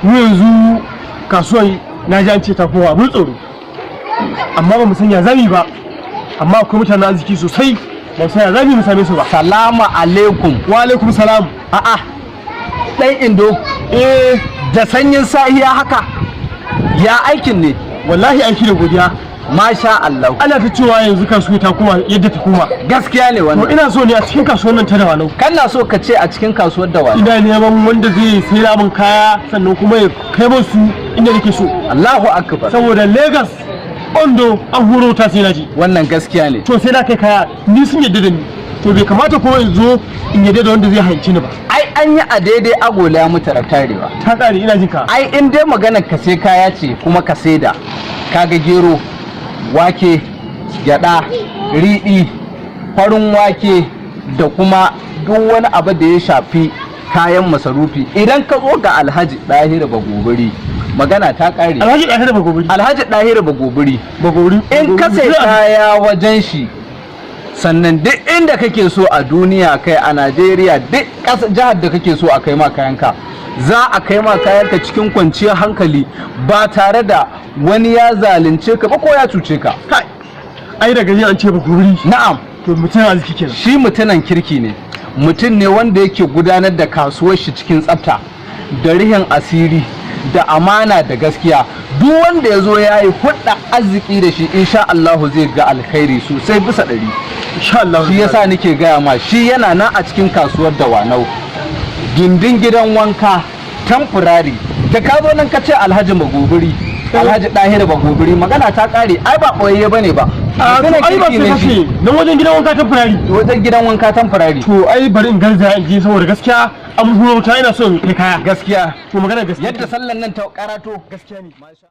mu yanzu kasuwar na ji an ce ta kowa mun tsoro amma ba mu san ya zami ba amma akwai mutanen arziki sosai ba san ya zami mu same su ba. Salamu alaikum. Wa alaikum salam. A'a dan indo da sanyin sahiya haka ya aikin ne. Wallahi aiki da godiya. Masha Allah. Ana ta cewa yanzu kasuwa ta koma yadda ta koma. Gaskiya ne wannan. To ina so ne a cikin kasuwar nan ta Dawanau. Kana so ka ce a cikin kasuwar Dawanau? Ina neman wanda zai sayar min kaya sannan kuma ya kai musu inda nake so. Allahu akbar. Saboda Lagos Ondo an horo ta sai naji. Wannan gaskiya ne. To sai na kai kaya ni sun yadda da ni. To bai kamata ko in zo in yadda da wanda zai hanci ni ba. Ai an yi a daidai agola ya mutu tarewa. Ta kare ina jin ka. Ai in dai magana ka sai kaya ce kuma ka saida. Kaga gero, wake, gyada, riɗi, farin wake da kuma duk wani abu da ya shafi kayan masarufi. Idan ka zo ga Alhaji Dahiru Bagobiri, magana ta kare. Alhaji Dahiru Bagobiri. Alhaji Dahiru Bagobiri. Bagobiri. In ka sai kaya wajen shi, sannan duk inda kake so a duniya kai a Najeriya duk jihar da kake so a kai ma kayanka, za a kai ma kayanka cikin kwanciyar hankali ba tare da wani ya zalunce ka ba ko ya cuce ka. Ai daga ji an ce Bagobiri. Na'am. To mutum arziki kenan. Shi mutunan kirki ne. Mutum ne wanda yake gudanar da kasuwar shi cikin tsafta da rihin asiri da amana da gaskiya. Duk wanda ya zo ya yi hudda arziki da shi insha Allah zai ga alkhairi sosai bisa ɗari. Insha Allah. Shi yasa nake gaya ma shi yana nan a cikin kasuwar Dawanau. Gindin gidan wanka temporary da ka zo nan ka ce Alhaji Bagobiri, Alhaji Dahiru Bagobiri, magana ta kare. Ai ba boyayye bane ba. A to ai ba sai kace nan wajen gidan wanka temporary. Wajen gidan wanka temporary. To ai bari in garza in je saboda gaskiya an huro ta ina so in kai kaya. Gaskiya. To magana gaskiya. Yadda sallan nan ta karato gaskiya ne.